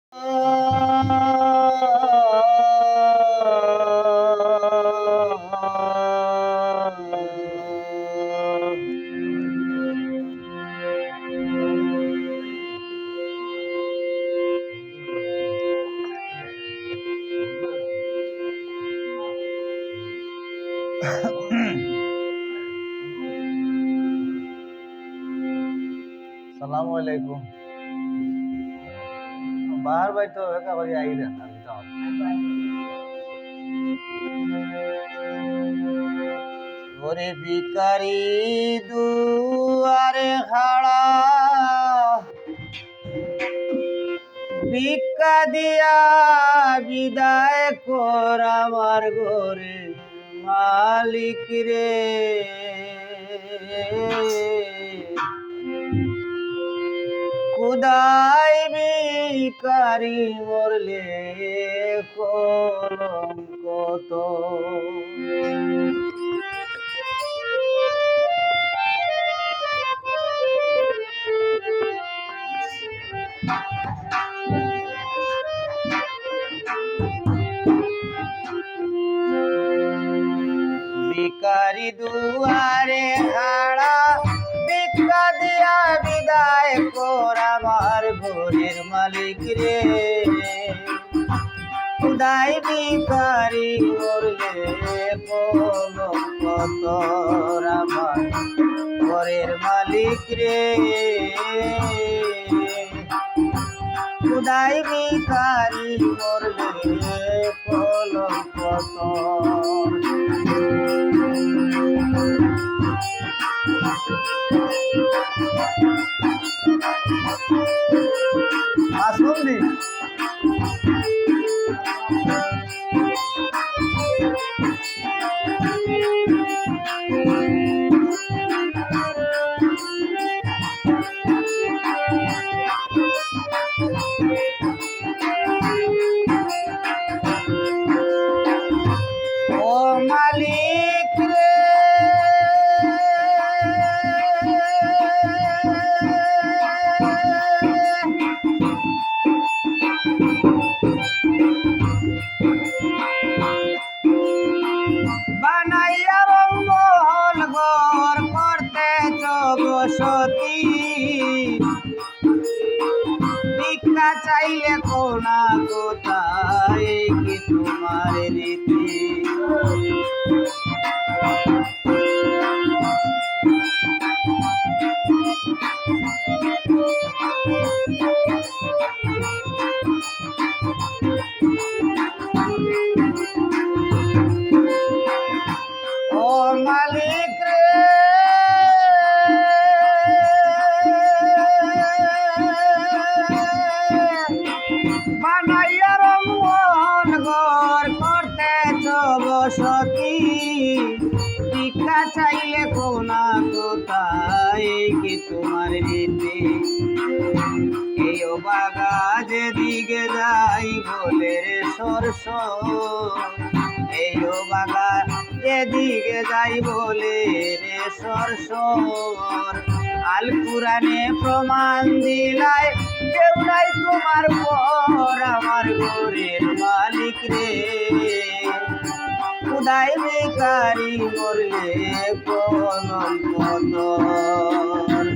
সালামু আলাইকুম। বাহার ভাই তো একেবারে আইলেন ওরে ভিকারি দুয়ারে খাড়া ভিক্ষা দিয়া বিদায় কর আমার ঘরে মালিক রে। খুদাই ভিখারি মরলে কলঙ্ক তো। ভিখারি দুয়ারে খাড়া ভিক্ষা দিয়া বিদায় কর আমার ঘরের মালিক রে। খুদাই ভিখারি মরলে কলঙ্ক তোর আমার ঘরের মালিক রে। খুদাই ভিখারি মরলে কলঙ্ক তোর। আসুন ও মালিক রে। বানাইয়া রঙ্গল ঘর করতে বসতি ভিক্ষা চাইলে কোনা কোথায় কি তোমার রীতি। ও মালিক রে। বানাইয়া রঙ্গল ঘর করতে বসতি ভিক্ষা চাইলে কোনা কোথায় কি তোমার রীতি। এই বাগা যেদিকে যাই বলে রে সরস এই বাগা যেদিকে যাই বলে রে সরসর। আল কুরানে প্রমাণ দিলায় কেউ নাই তোমার পর আমার ঘরের মালিক রে। খুদাই ভিখারি মরলে কলঙ্ক তোর।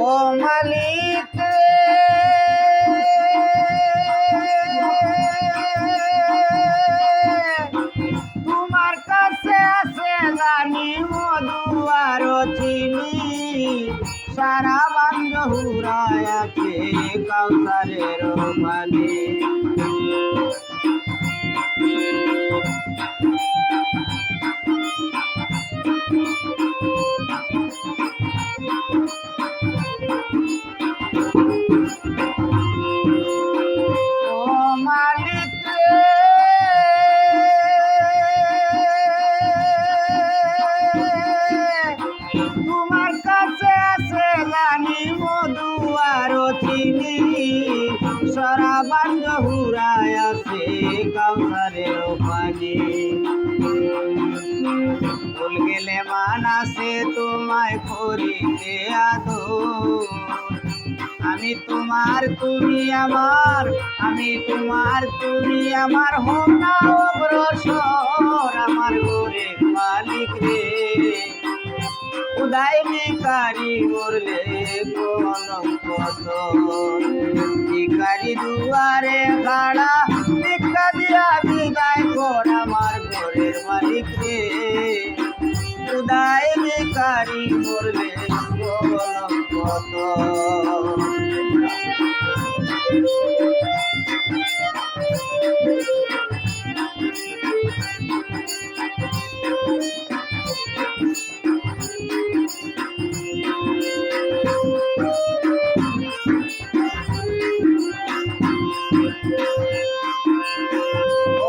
ও মালিক রে। তোমার কাছে আছে জানি মধু আর চিনি সারা বান্ধ হুরায় আছে কাউসারের পানি। ও মালিক রে। মান আছে তোমায় করিতে আদর। আমি তোমার তুমি আমার, আমি তোমার তুমি আমার, হোম না অগ্রসর আমার ঘরের মালিক রে। উদাই ভিখারি মরলে কলঙ্ক তোর, ভিখারি দুয়ারে খাড়া ভিক্ষা দিয়া বিদায় কর আমার ঘরের মালিক রে। উদাই ভিখারি মরলে কলঙ্ক তোর।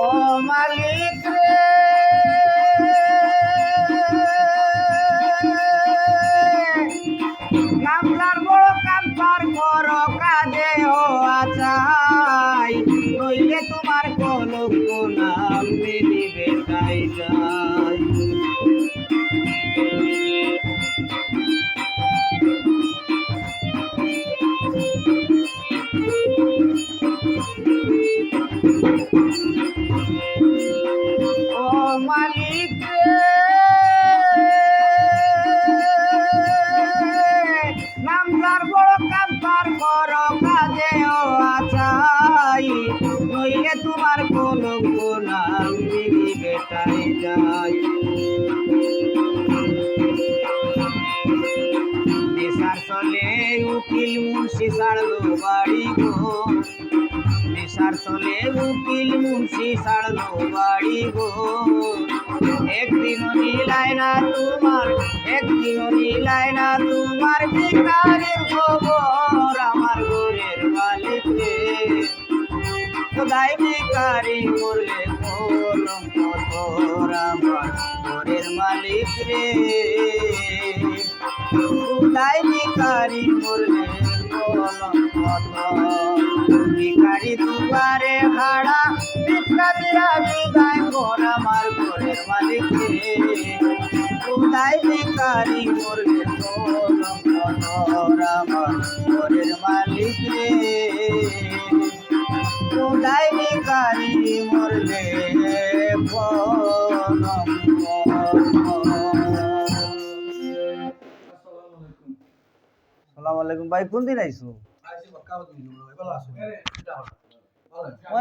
ও মালিক রে, নামলার বড় কাম পার করো কাজে হওয়া চাই, নইলে তোমার কলঙ্ক নাম মিলিবে তাই যাই। ও মালিক রে, নামলার বড় কাম পার করো কাজে হওয়া চাই, নইলে তোমার কলঙ্ক নাম মিলিবে তাই যাই। নেশার চলে উকিল মুন্সি ছাড়লো বাড়ি গো, নেশার চলে উকিল মুন্সি ছাড়লো বাড়ি গো। একদিনও নিলাই না তোমার, একদিনও নিলাই না তোমার ভিখারির খবর আমার ঘরের মালিক রে। খোদাই ভিখারি মরলে কলঙ্ক তোর আমার ঘরের মালিক রে। খোদাই ভিখারি মরলে কলঙ্ক তোর, ভিখারি দুয়ারে খাড়া ভিক্ষা দিয়া বিদায় কর আমার ঘরের মালিক রে। খোদাই ভিখারি মরলে কলঙ্ক তোর আমার ঘরের মালিক রে। খোদাই ভিখারি মরলে কলঙ্ক তোর। আসসালামু আলাইকুম ভাই, কোন দিন আইছো?